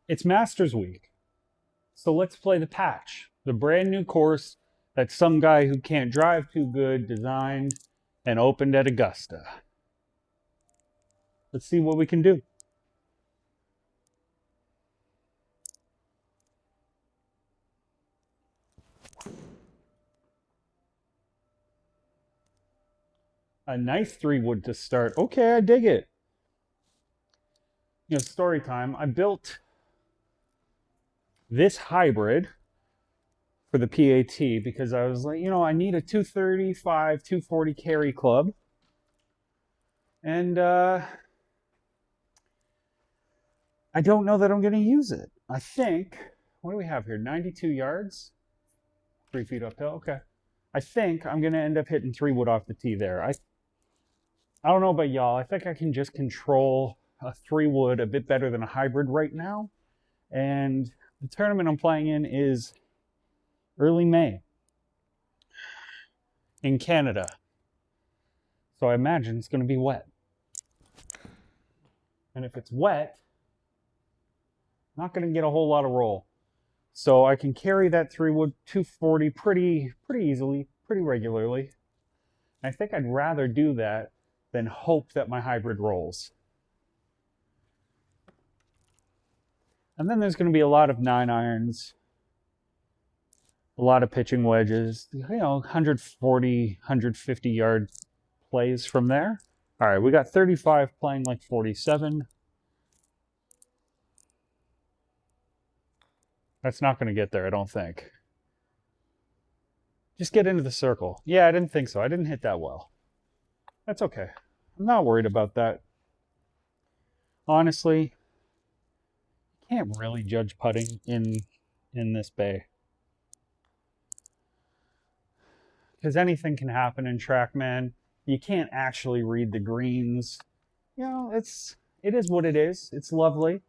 It's Masters Week. So let's play the patch, the brand new course that some guy who can't drive too good designed and opened at Augusta. Let's see what we can do. A nice 3-wood to start. Okay, I dig it. Story time. I built this hybrid for the PAT because I was like, I need a 235, 240 carry club. And I don't know that I'm going to use it. I think, what do we have here? 92 yards? 3 feet uphill? Okay. I think I'm going to end up hitting 3-wood off the tee there. I don't know about y'all. I think I can just control a 3-wood a bit better than a hybrid right now. And the tournament I'm playing in is early May in Canada. So I imagine it's going to be wet. And if it's wet, I'm not going to get a whole lot of roll. So I can carry that 3-wood 240 pretty easily, pretty regularly. I think I'd rather do that than hope that my hybrid rolls. And then there's going to be a lot of 9-irons, a lot of pitching wedges, 140, 150 yard plays from there. All right, we got 35 playing like 47. That's not going to get there, I don't think. Just get into the circle. Yeah, I didn't think so. I didn't hit that well. That's okay. I'm not worried about that. Honestly, you can't really judge putting in this bay. Because anything can happen in Trackman. You can't actually read the greens. It is what it is. It's lovely.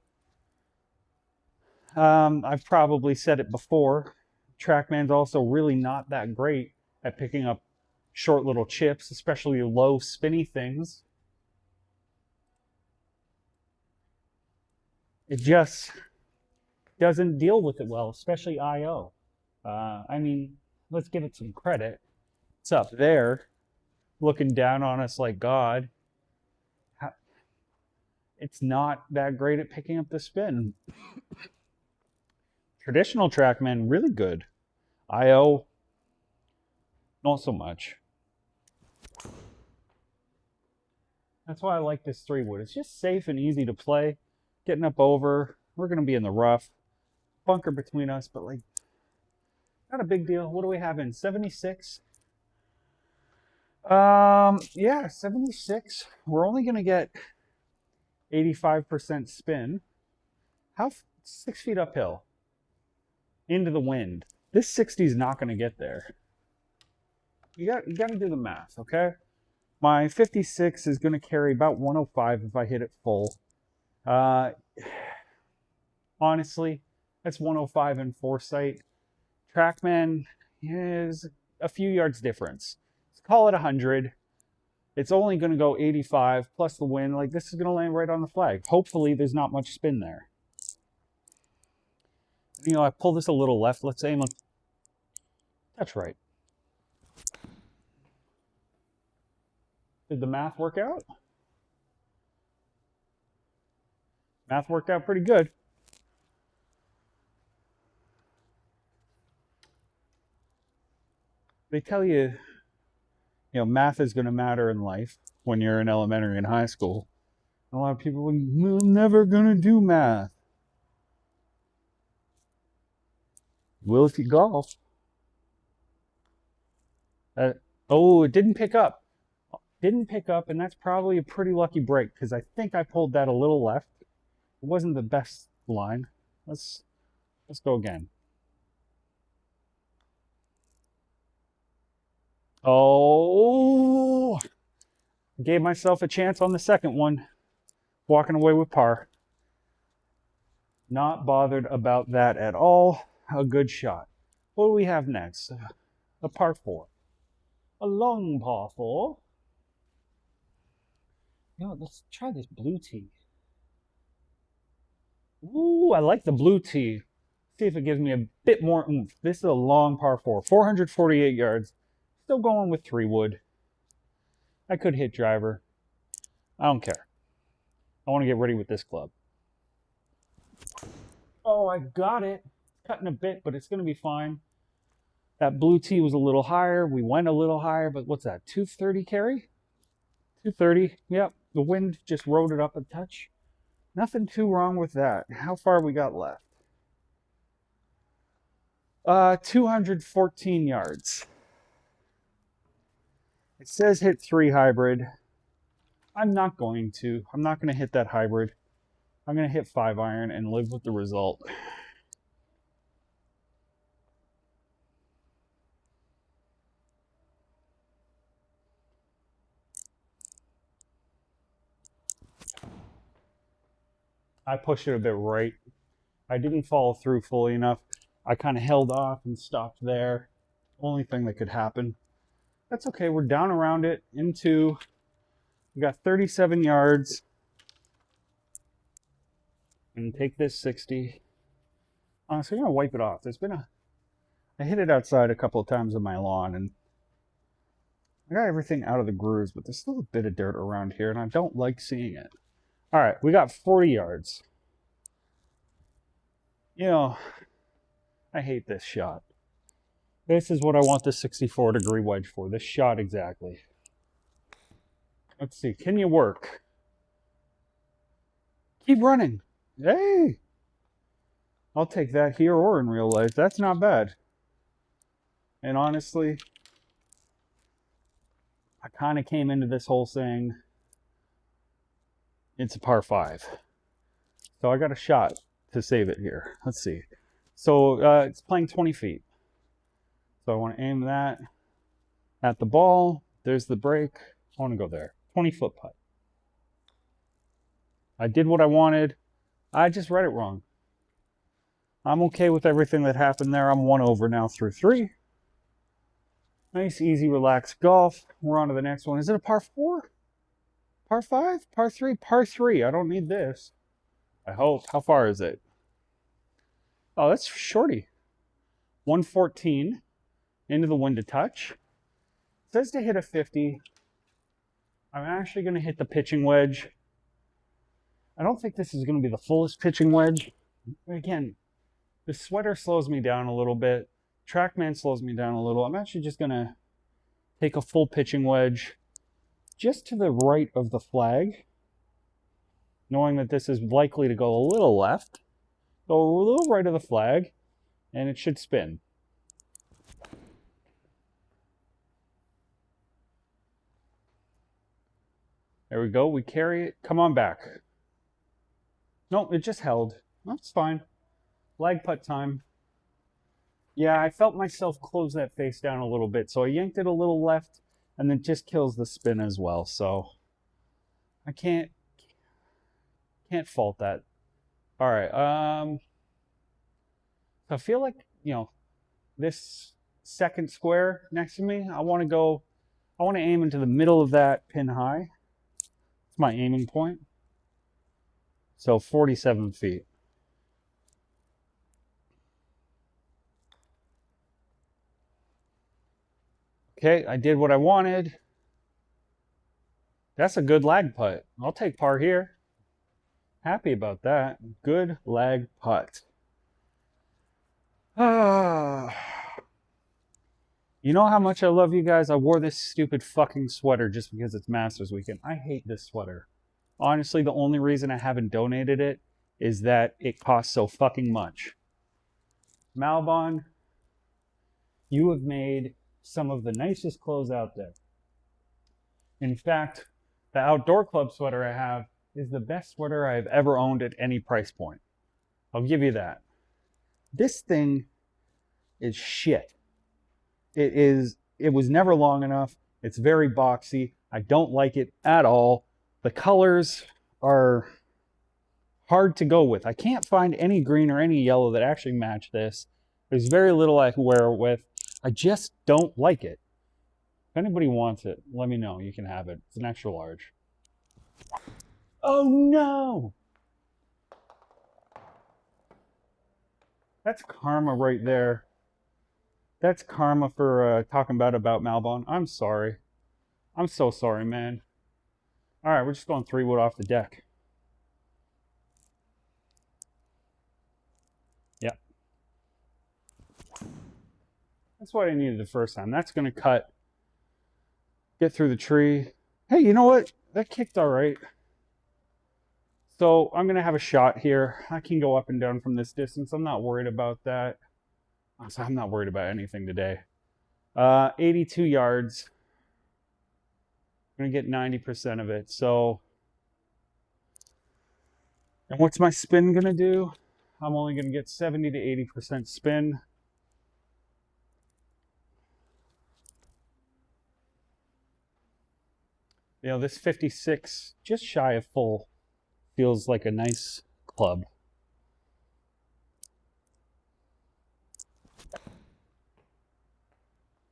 I've probably said it before. Trackman's also really not that great at picking up short little chips, especially low spinny things. It just doesn't deal with it well, especially IO. Let's give it some credit. It's up there, looking down on us like God. It's not that great at picking up the spin. Traditional Trackman, really good. IO, not so much. That's why I like this 3-wood. It's just safe and easy to play. Getting up over. We're going to be in the rough. Bunker between us, but not a big deal. What do we have in 76? Yeah, 76. We're only going to get 85% spin. 6 feet uphill into the wind. This 60 is not going to get there. You got to do the math, okay? My 56 is going to carry about 105 if I hit it full. Honestly, that's 105 in foresight. Trackman is a few yards difference. Let's call it 100. It's only going to go 85 plus the wind. This is going to land right on the flag. Hopefully, there's not much spin there. I pull this a little left. Let's aim on. That's right. Did the math work out? Math worked out pretty good. They tell you, math is going to matter in life when you're in elementary and high school. A lot of people are never going to do math. Will if you golf. It didn't pick up. Didn't pick up, and that's probably a pretty lucky break because I think I pulled that a little left. It wasn't the best line. Let's go again. Oh, gave myself a chance on the second one. Walking away with par. Not bothered about that at all. A good shot. What do we have next? A par 4. A long par 4. Let's try this blue tee. Ooh, I like the blue tee. See if it gives me a bit more oomph. This is a long par 4, 448 yards. Still going with 3 wood. I could hit driver. I don't care. I want to get ready with this club. Oh, I got it. Cutting a bit, but it's going to be fine. That blue tee was a little higher. We went a little higher, but what's that? 230 carry? 230. Yep. The wind just rode it up a touch. Nothing too wrong with that. How far we got left? 214 yards. It says hit 3 hybrid. I'm not going to. I'm not going to hit that hybrid. I'm going to hit 5 iron and live with the result. I pushed it a bit right. I didn't follow through fully enough. I kind of held off and stopped there. Only thing that could happen. That's okay. We're down around it into. We got 37 yards. And take this 60. Honestly, I'm gonna wipe it off. I hit it outside a couple of times on my lawn, and I got everything out of the grooves, but there's still a bit of dirt around here, and I don't like seeing it. All right, we got 40 yards. You know, I hate this shot. This is what I want the 64-degree wedge for. This shot exactly. Let's see. Can you work? Keep running. Hey! I'll take that here or in real life. That's not bad. And honestly, I kind of came into this hole saying it's a par 5. So I got a shot to save it here. Let's see. So it's playing 20 feet. So I want to aim that at the ball. There's the break. I want to go there. 20-foot putt. I did what I wanted. I just read it wrong. I'm okay with everything that happened there. I'm 1 over now through 3. Nice, easy, relaxed golf. We're on to the next one. Is it a par 4? Par 5? Par 3? Par 3. I don't need this. I hope. How far is it? Oh, that's shorty. 114 into the wind to touch. It says to hit a 50. I'm actually going to hit the pitching wedge. I don't think this is going to be the fullest pitching wedge. Again, the sweater slows me down a little bit. Trackman slows me down a little. I'm actually just going to take a full pitching wedge just to the right of the flag, knowing that this is likely to go a little left, go a little right of the flag, and it should spin. There we go. We carry it. Come on back. Nope, it just held. That's fine. Lag putt time. Yeah, I felt myself close that face down a little bit, so I yanked it a little left, and then just kills the spin as well. So I can't fault that. All right. I feel like, this second square next to me, I want to aim into the middle of that pin high. It's my aiming point. So 47 feet. Okay, I did what I wanted. That's a good lag putt. I'll take par here. Happy about that. Good lag putt. Ah. You know how much I love you guys? I wore this stupid fucking sweater just because it's Masters weekend. I hate this sweater. Honestly, the only reason I haven't donated it is that it costs so fucking much. Malbon, you have made some of the nicest clothes out there. In fact, the outdoor club sweater I have is the best sweater I've ever owned at any price point. I'll give you that. This thing is shit. It was never long enough. It's very boxy. I don't like it at all. The colors are hard to go with. I can't find any green or any yellow that actually match this. There's very little I can wear it with. I just don't like it. If anybody wants it, let me know. You can have it. It's an extra large. Oh no! That's karma right there. That's karma for talking about Malbon. I'm sorry. I'm so sorry, man. All right, we're just going 3 wood off the deck. Yeah. That's what I needed the first time. That's going to cut, get through the tree. Hey, you know what? That kicked all right. So I'm going to have a shot here. I can go up and down from this distance. I'm not worried about that. I'm not worried about anything today. 82 yards. I'm going to get 90% of it. So, and what's my spin going to do? I'm only going to get 70 to 80% spin. You know, this 56, just shy of full, feels like a nice club.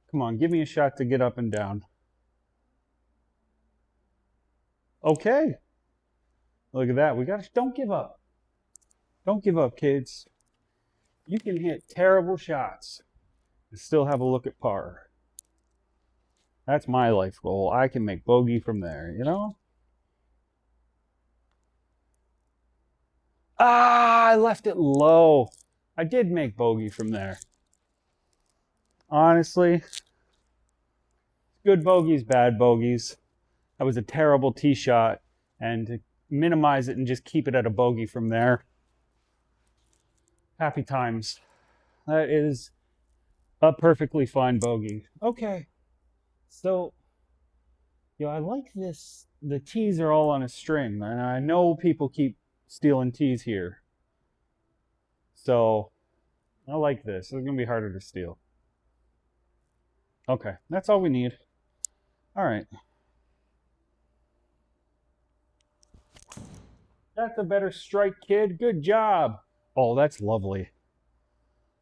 Come on, give me a shot to get up and down. Okay. Look at that. We got. Don't give up. Don't give up, kids. You can hit terrible shots and still have a look at par. That's my life goal. I can make bogey from there, you know? Ah, I left it low. I did make bogey from there. Honestly, good bogeys, bad bogeys. That was a terrible tee shot, and to minimize it and just keep it at a bogey from there. Happy times. That is a perfectly fine bogey. Okay. So, I like this. The tees are all on a string, and I know people keep stealing tees here. So, I like this. It's going to be harder to steal. Okay, that's all we need. All right. That's a better strike, kid. Good job. Oh, that's lovely.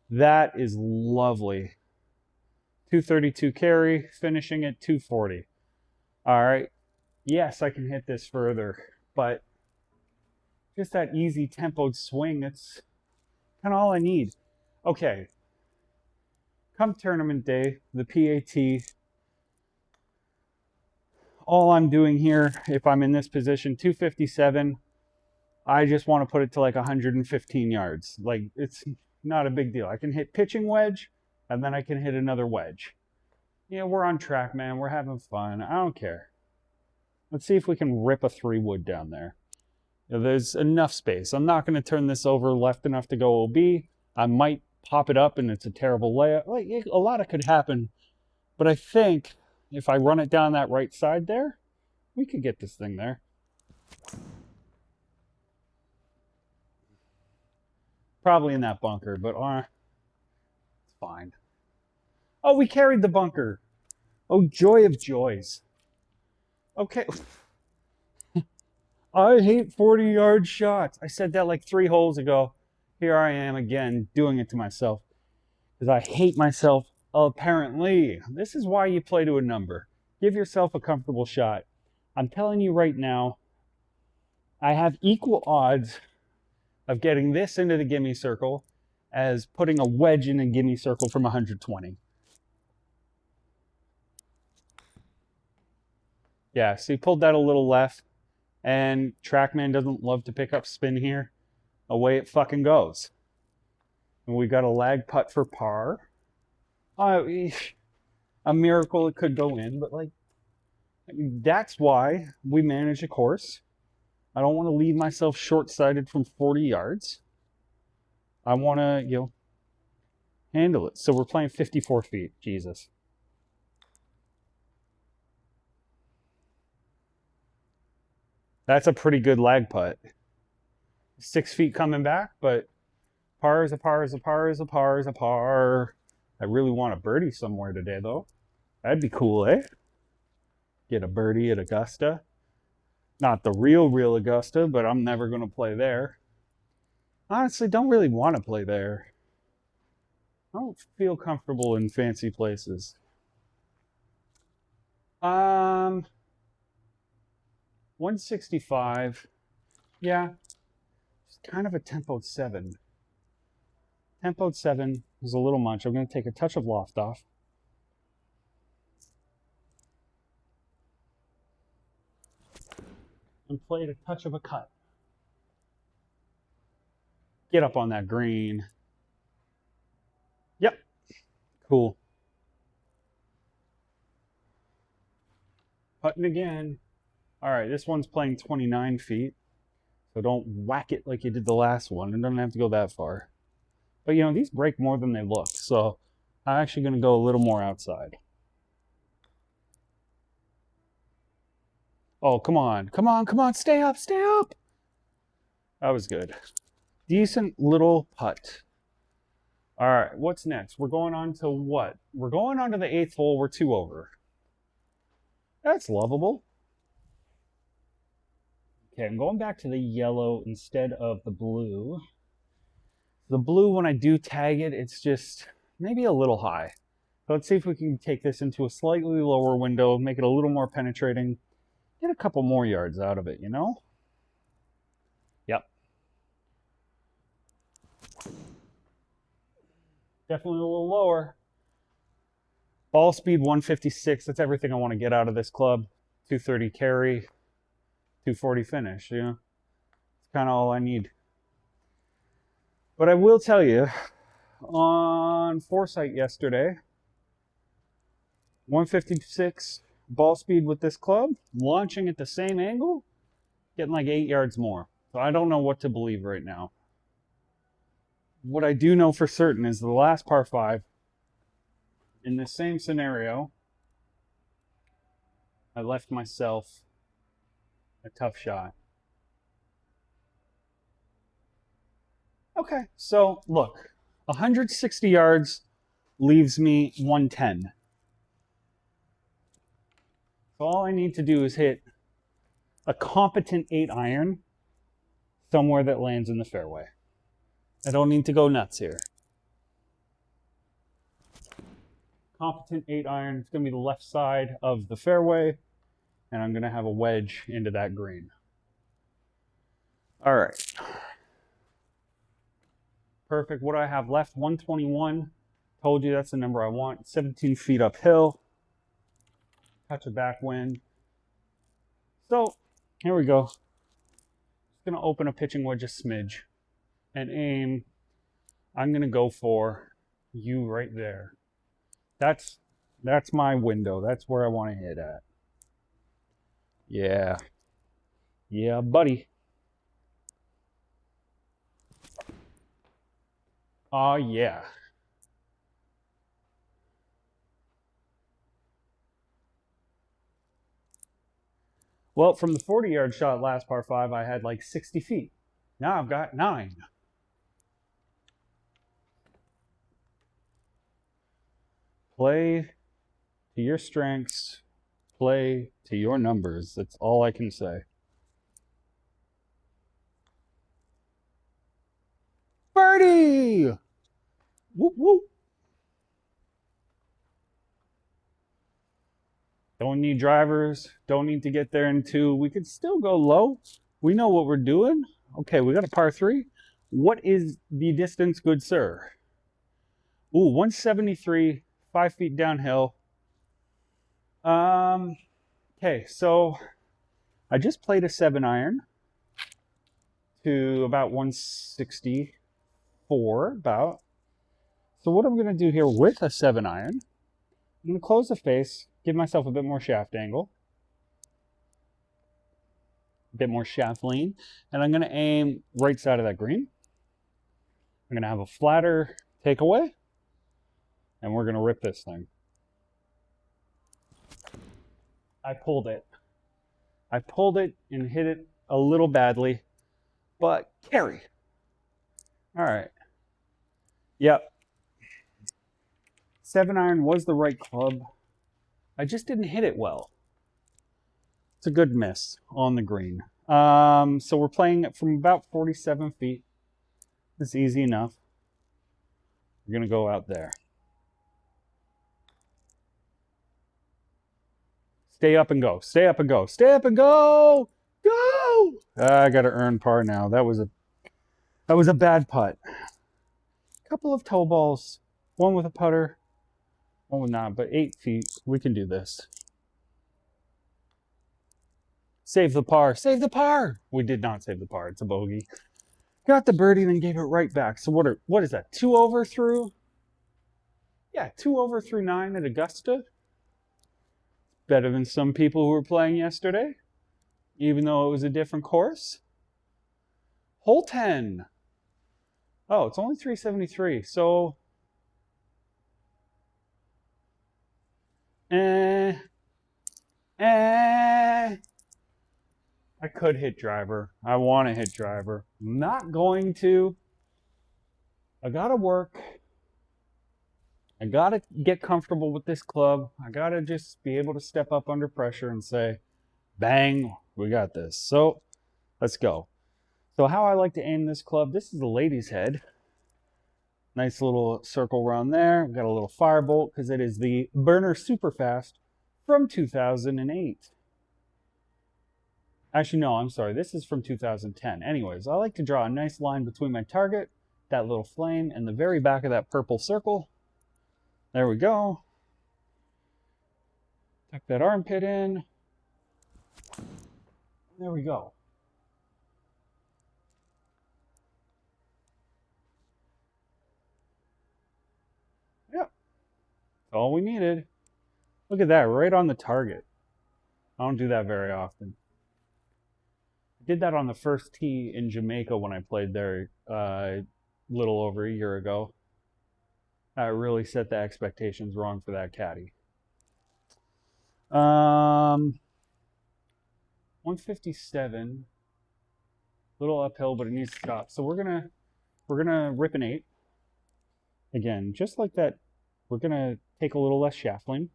That is lovely. 232 carry, finishing at 240. All right. Yes, I can hit this further, but just that easy tempoed swing, that's kind of all I need. Okay. Come tournament day, the PAT, all I'm doing here, if I'm in this position, 257, I just want to put it to like 115 yards. Like, it's not a big deal. I can hit pitching wedge, and then I can hit another wedge. We're on Trackman. We're having fun. I don't care. Let's see if we can rip a 3-wood down there. There's enough space. I'm not going to turn this over left enough to go OB. I might pop it up and it's a terrible layup. Like, a lot could happen. But I think if I run it down that right side there, we could get this thing there. Probably in that bunker, but it's fine. Oh, we carried the bunker. Oh, joy of joys. Okay. I hate 40-yard shots. I said that like 3 holes ago. Here I am again doing it to myself because I hate myself. Apparently, this is why you play to a number. Give yourself a comfortable shot. I'm telling you right now, I have equal odds of getting this into the gimme circle as putting a wedge in a gimme circle from 120. Yeah, so he pulled that a little left, and Trackman doesn't love to pick up spin here. Away it fucking goes. And we got a lag putt for par. A miracle it could go in, but that's why we manage a course. I don't want to leave myself short-sighted from 40 yards. I want to, handle it. So we're playing 54 feet. Jesus. That's a pretty good lag putt. 6 feet coming back, but par is a par is a par is a par is a par. I really want a birdie somewhere today, though. That'd be cool, eh? Get a birdie at Augusta. Not the real Augusta, but I'm never going to play there. Honestly, don't really want to play there. I don't feel comfortable in fancy places. 165. Yeah. It's kind of a tempo 7. Tempoed 7 is a little much. I'm going to take a touch of loft off. And played a touch of a cut. Get up on that green. Yep. Cool. Putting again. All right, this one's playing 29 feet. So don't whack it like you did the last one. It doesn't have to go that far. But, you know, these break more than they look. So I'm actually going to go a little more outside. Oh, come on. Come on, come on. Stay up, stay up. That was good. Decent little putt. All right, what's next? We're going on to what? We're going on to the 8th hole. We're 2 over. That's lovable. Okay, I'm going back to the yellow instead of the blue. The blue, when I do tag it, it's just maybe a little high. So let's see if we can take this into a slightly lower window, make it a little more penetrating, get a couple more yards out of it, you know? Yep. Definitely a little lower. Ball speed 156. That's everything I want to get out of this club. 230 carry, 240 finish. You know, it's kind of all I need. But I will tell you, on Foresight yesterday, 156 ball speed with this club, launching at the same angle, getting like 8 yards more. So I don't know what to believe right now. What I do know for certain is the last par 5, in the same scenario, I left myself a tough shot. Okay, so look, 160 yards leaves me 110. So all I need to do is hit a competent 8 iron somewhere that lands in the fairway. I don't need to go nuts here. Competent 8 iron. It's going to be the left side of the fairway, and I'm going to have a wedge into that green. All right. Perfect. What do I have left? 121. Told you that's the number I want. 17 feet uphill. Touch of backwind. So here we go. Just going to open a pitching wedge a smidge and aim. I'm going to go for you right there. That's my window. That's where I want to hit at. Yeah. Yeah, buddy. Oh, yeah. Well, from the 40-yard shot last par 5, I had like 60 feet. Now I've got 9. Play to your strengths. Play to your numbers. That's all I can say. Birdie! Whoop, whoop. Don't need drivers. Don't need to get there in 2. We could still go low. We know what we're doing. Okay, we got a par 3. What is the distance, good sir? Ooh, 173, 5 feet downhill. Okay, so I just played a 7 iron to about 164, about. So what I'm going to do here with a 7 iron, I'm going to close the face, give myself a bit more shaft angle, a bit more shaft lean, and I'm going to aim right side of that green. I'm going to have a flatter takeaway, and we're going to rip this thing. I pulled it. I pulled it and hit it a little badly, but carry. All right. Yep. 7 iron was the right club. I just didn't hit it well. It's a good miss on the green. So we're playing it from about 47 feet. It's easy enough. We're going to go out there. Stay up and go. Stay up and go. Stay up and go. Go! I got to earn par now. That was a bad putt. Couple of toe balls. One with a putter, one with not, but 8 feet. We can do this. Save the par. Save the par. We did not save the par. It's a bogey. Got the birdie, then gave it right back. So what is that? 2 over through? Yeah, 2 over through 9 at Augusta. Better than some people who were playing yesterday, even though it was a different course. Hole 10. Oh, it's only 373. So, eh. I could hit driver. I want to hit driver. I'm not going to. I gotta work. I gotta get comfortable with this club. I gotta just be able to step up under pressure and say, bang, we got this. So let's go. So how I like to aim this club, this is the lady's head. Nice little circle around there. We've got a little firebolt because it is the Burner Superfast from 2008. Actually, no, I'm sorry. This is from 2010. Anyways, I like to draw a nice line between my target, that little flame, and the very back of that purple circle. There we go. Tuck that armpit in. There we go. Yep. That's all we needed. Look at that, right on the target. I don't do that very often. I did that on the first tee in Jamaica when I played there a little over a year ago. I really set the expectations wrong for that caddy. 157. Little uphill, but it needs to stop. So we're gonna rip an 8. Again, just like that, we're gonna take a little less shaftling.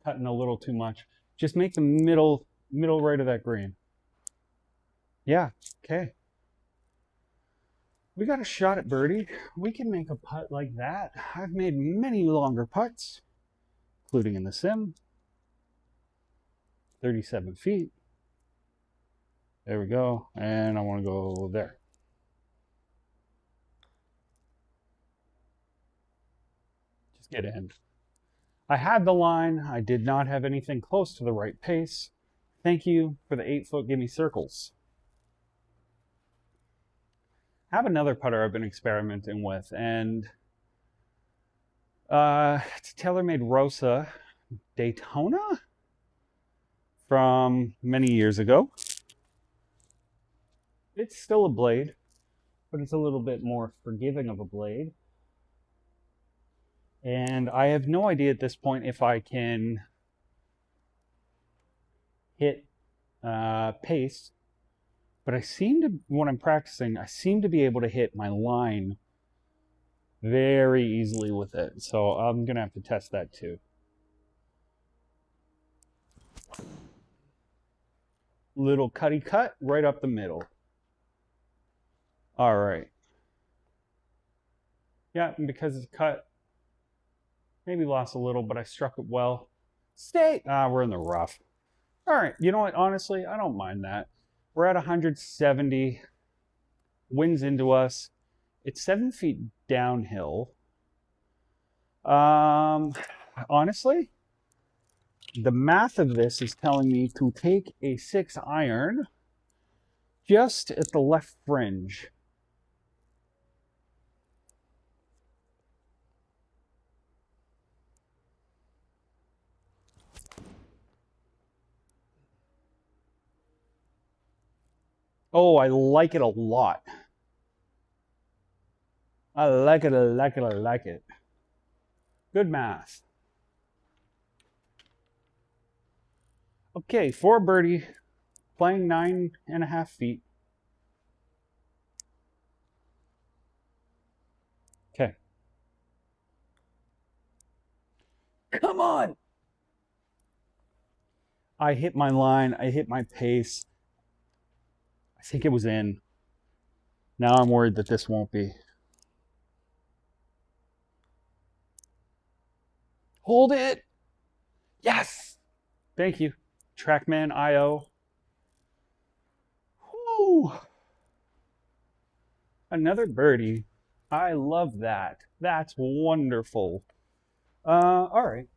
Cutting a little too much. Just make the middle right of that green. Yeah, okay. We got a shot at birdie. We can make a putt like that. I've made many longer putts, including in the sim. 37 feet. There we go. And I want to go there. Just get in. I had the line. I did not have anything close to the right pace. Thank you for the 8-foot gimme circles. I have another putter I've been experimenting with, and it's TaylorMade Rosa Daytona from many years ago. It's still a blade, but it's a little bit more forgiving of a blade. And I have no idea at this point if I can hit pace, but I seem to, when I'm practicing, I seem to be able to hit my line very easily with it. So I'm going to have to test that too. Little cutty cut right up the middle. All right. Yeah, and because it's cut, maybe lost a little, but I struck it well. Stay. We're in the rough. All right. You know what? Honestly, I don't mind that. We're at 170. Wind's into us. It's 7 feet downhill. Honestly, the math of this is telling me to take a 6 iron just at the left fringe. Oh, I like it a lot. I like it, I like it, I like it. Good math. Okay, for a birdie, playing 9.5 feet. Okay. Come on! I hit my line, I hit my pace. I think it was in. Now I'm worried that this won't be. Hold it! Yes! Thank you. Trackman IO. Woo! Another birdie. I love that. That's wonderful. All right.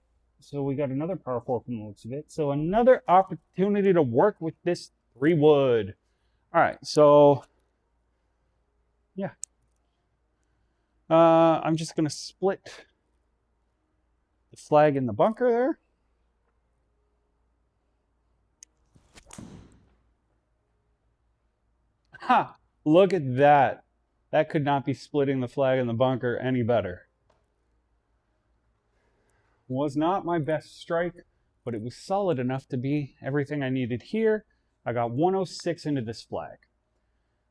So we got another par four from the looks of it. So another opportunity to work with this 3-wood. All right. So yeah. I'm just gonna split the flag in the bunker there. Ha! Look at that. That could not be splitting the flag in the bunker any better. Was not my best strike, but it was solid enough to be everything I needed here. I got 106 into this flag.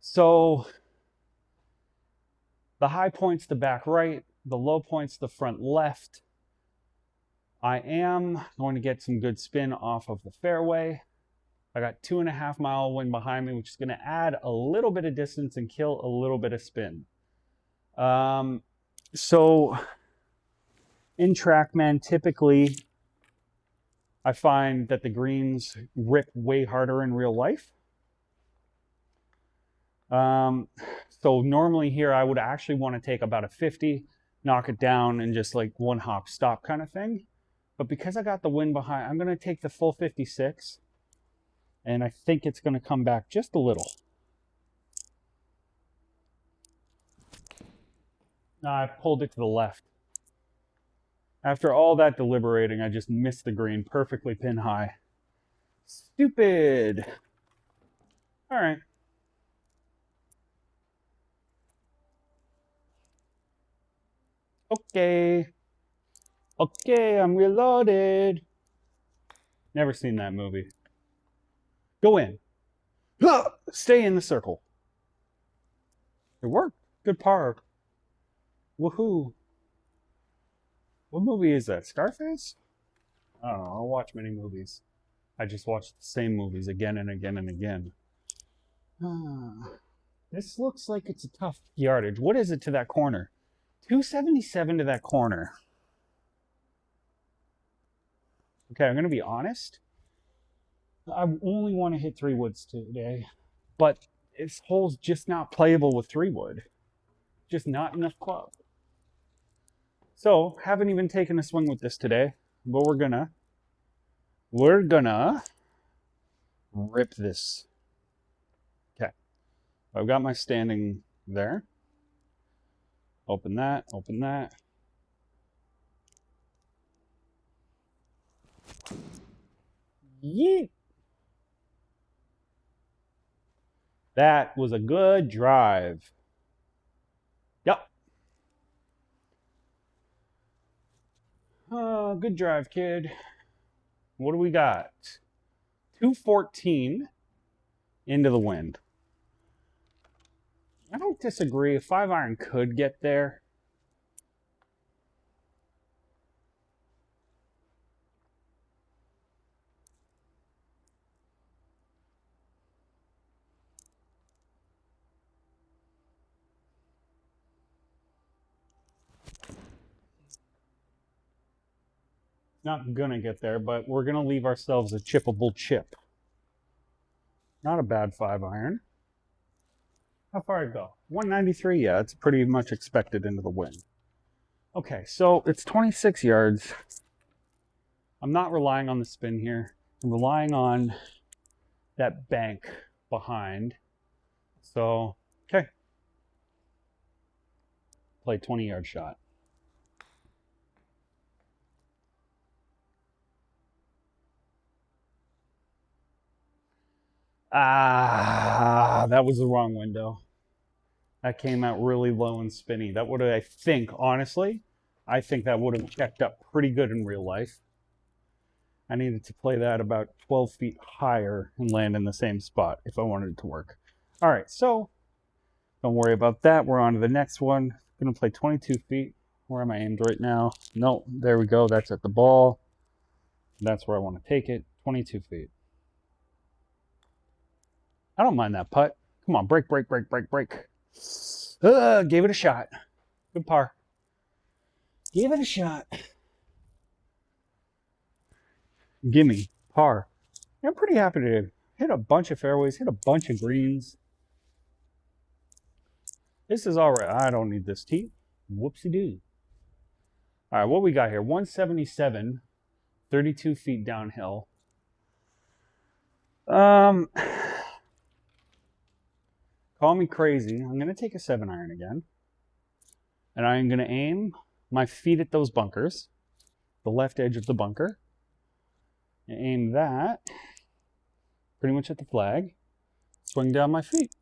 So the high point's the back right, the low point's the front left. I am going to get some good spin off of the fairway. I got 2.5 mile wind behind me, which is going to add a little bit of distance and kill a little bit of spin. So in Trackman, typically I find that the greens rip way harder in real life. So normally here I would actually want to take about a 50, knock it down and just like one hop stop kind of thing. But because I got the wind behind, I'm going to take the full 56. And I think it's going to come back just a little. I pulled it to the left. After all that deliberating, I just missed the green perfectly pin high. Stupid. All right. Okay. Okay, I'm reloaded. Never seen that movie. Go in. Stay in the circle. It worked. Good par. Woohoo. What movie is that? Scarface? I don't know. I'll watch many movies. I just watch the same movies again and again and again. This looks like it's a tough yardage. What is it to that corner? 277 to that corner. Okay, I'm going to be honest. I only want to hit 3-woods today, but this hole's just not playable with 3-wood. Just not enough club. So, haven't even taken a swing with this today, but we're gonna rip this. Okay, I've got my standing there. Open that, open that. Yeet. That was a good drive. Yep. Good drive, kid. What do we got? 214 into the wind. I don't disagree. A 5-iron could get there. Not gonna get there, but we're gonna leave ourselves a chippable chip. Not a bad 5-iron. How far I go? 193. Yeah, it's pretty much expected into the wind. Okay, so it's 26 yards. I'm not relying on the spin here. I'm relying on that bank behind. So, okay. Play 20-yard shot. That was the wrong window. That came out really low and spinny. That would have, I think, honestly, I think that would have checked up pretty good in real life. I needed to play that about 12 feet higher and land in the same spot if I wanted it to work. All right, so don't worry about that. We're on to the next one. I'm going to play 22 feet. Where am I aimed right now? No, there we go. That's at the ball. That's where I want to take it. 22 feet. I don't mind that putt. Come on, break, break, break, break, break. Gave it a shot. Good par. Gave it a shot. Gimme. Par. Yeah, I'm pretty happy to hit a bunch of fairways, hit a bunch of greens. This is all right. I don't need this tee. Whoopsie-doo. All right, what we got here? 177, 32 feet downhill. Call me crazy. I'm going to take a 7-iron again. And I'm going to aim my feet at those bunkers, the left edge of the bunker. And aim that pretty much at the flag. Swing down my feet.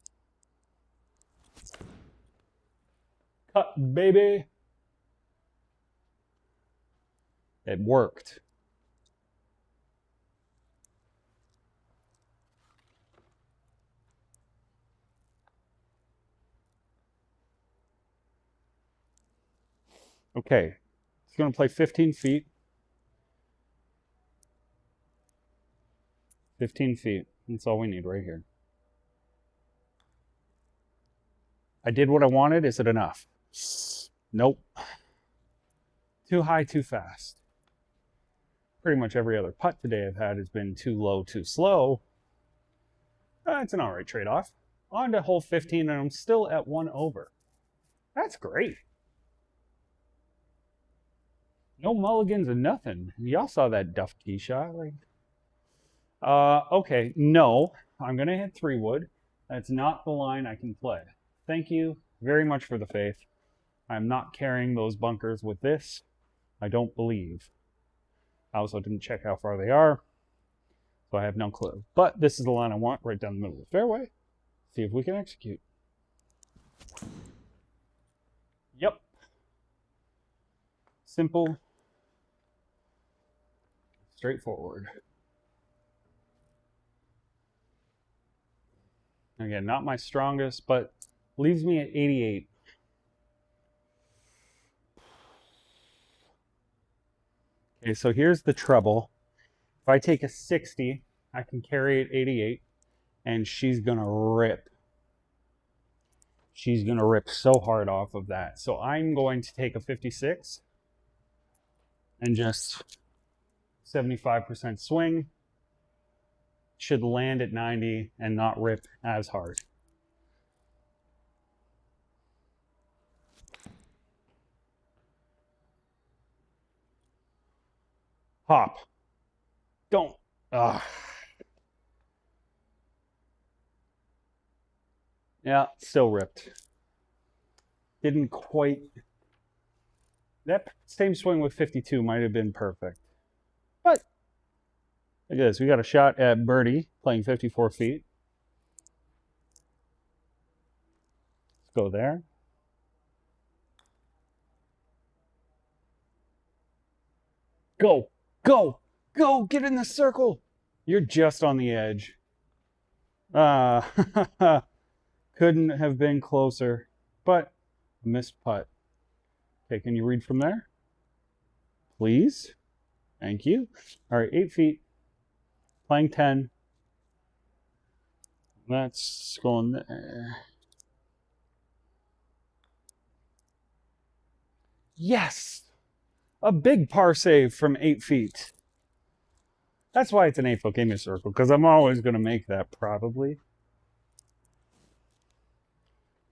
Cut, baby. It worked. Okay, it's going to play 15 feet. 15 feet. That's all we need right here. I did what I wanted. Is it enough? Nope. Too high, too fast. Pretty much every other putt today I've had has been too low, too slow. It's an all right trade-off. On to hole 15, and I'm still at 1 over. That's great. No mulligans and nothing. Y'all saw that duff tee shot. Like, okay, no. I'm going to hit 3-wood. That's not the line I can play. Thank you very much for the faith. I'm not carrying those bunkers with this. I don't believe. I also didn't check how far they are, so I have no clue. But this is the line I want, right down the middle of the fairway. See if we can execute. Yep. Simple. Straightforward. Again, not my strongest, but leaves me at 88. Okay, so here's the trouble. If I take a 60, I can carry it 88, and she's gonna rip. She's gonna rip so hard off of that. So I'm going to take a 56 and just 75% swing. Should land at 90 and not rip as hard. Hop. Don't. Yeah, still ripped. Didn't quite. That same swing with 52 might have been perfect. But look at this. We got a shot at birdie playing 54 feet. Let's go there. Go, go, go, get in the circle. You're just on the edge. Couldn't have been closer, but missed putt. Okay, can you read from there? Please. Thank you. All right, 8 feet. Playing 10. That's going there. Yes! A big par save from 8 feet. That's why it's an 8-foot game circle, because I'm always going to make that, probably.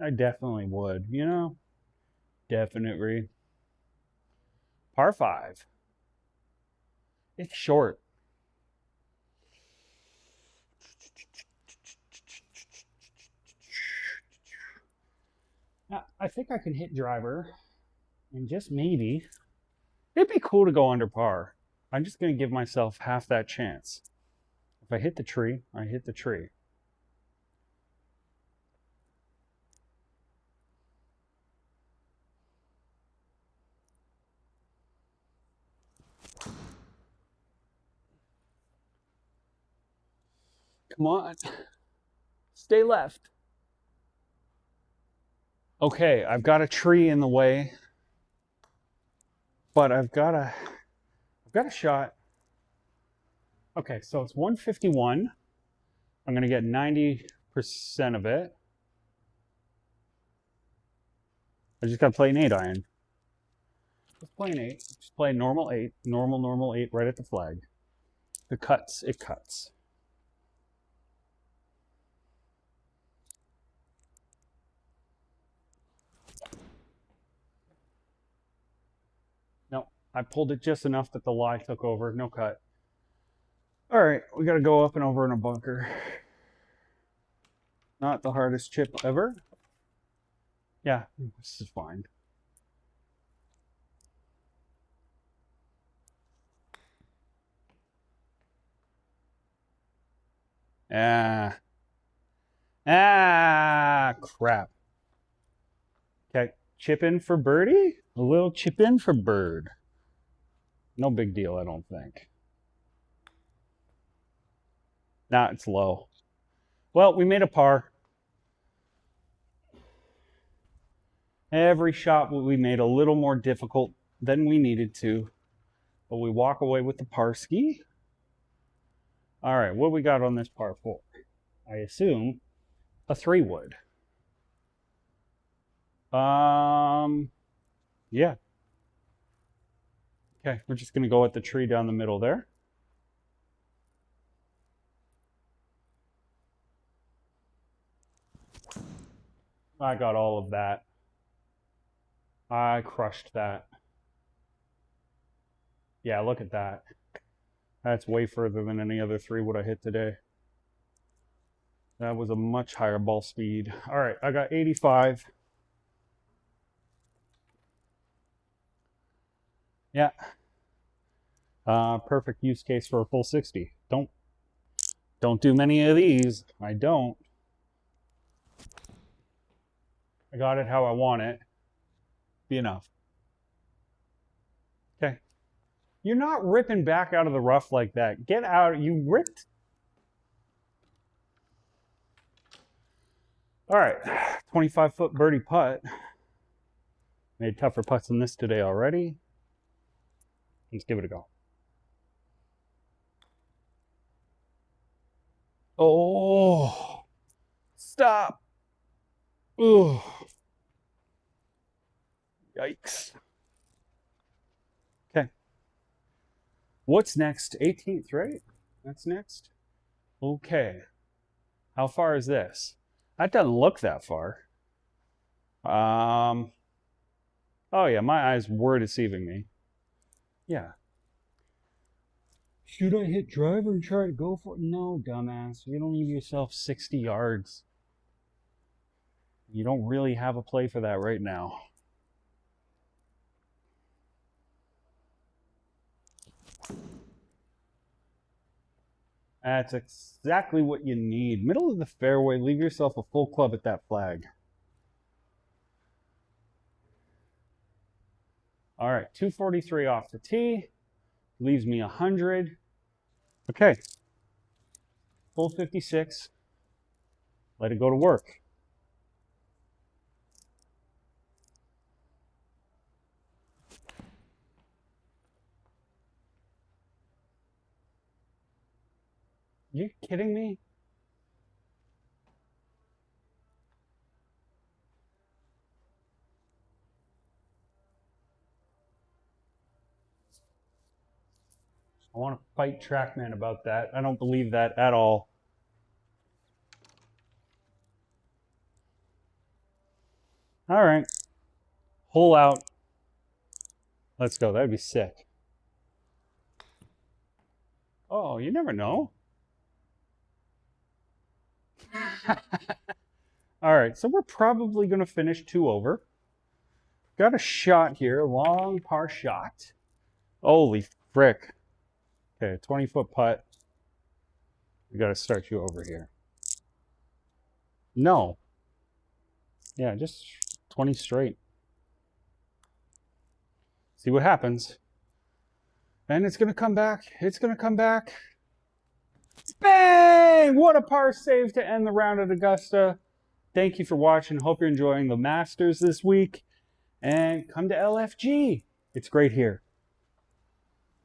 I definitely would, you know? Definitely. Par 5. It's short. Now, I think I can hit driver, and just maybe, it'd be cool to go under par. I'm just going to give myself half that chance. If I hit the tree, I hit the tree. Come on. Stay left. Okay, I've got a tree in the way, but I've got a shot. Okay, so it's 151. I'm going to get 90% of it. I just got to play an 8-iron. Just play an 8. Just play a normal 8. Normal 8 right at the flag. If it cuts, it cuts. I pulled it just enough that the lie took over. No cut. All right, we got to go up and over in a bunker. Not the hardest chip ever. Yeah, this is fine. Crap. Okay, chip in for birdie? A little chip in for bird. No big deal, I don't think. Nah, it's low. Well, we made a par. Every shot we made a little more difficult than we needed to. But we walk away with the par ski. All right, what we got on this par 4? I assume a 3-wood. Yeah. Okay, we're just going to go at the tree down the middle there. I got all of that. I crushed that. Yeah, look at that. That's way further than any other 3-wood I hit today. That was a much higher ball speed. All right, I got 85. Yeah. Perfect use case for a full 60. Don't do many of these. I don't. I got it how I want it. Be enough. Okay. You're not ripping back out of the rough like that. Get out. You ripped. All right. 25-foot birdie putt. Made tougher putts than this today already. Let's give it a go. Oh. Stop. Ugh. Yikes. Okay. What's next? 18th, right? That's next? Okay. How far is this? That doesn't look that far. Oh yeah, my eyes were deceiving me. Yeah. Should I hit driver and try to go for it? No, dumbass. You don't leave yourself 60 yards. You don't really have a play for that right now. That's exactly what you need. Middle of the fairway, leave yourself a full club at that flag. All right, 243 off the tee. Leaves me 100. Okay. Full 56. Let it go to work. You kidding me? I want to fight Trackman about that. I don't believe that at all. All right. Hole out. Let's go. That'd be sick. Oh, you never know. All right, so we're probably going to finish 2 over. Got a shot here, a long par shot. Holy frick. Okay, 20-foot putt. We got to start you over here. No. Yeah, just 20 straight. See what happens. And it's going to come back. It's going to come back. Bang! What a par save to end the round at Augusta. Thank you for watching. Hope you're enjoying the Masters this week. And come to LFG. It's great here.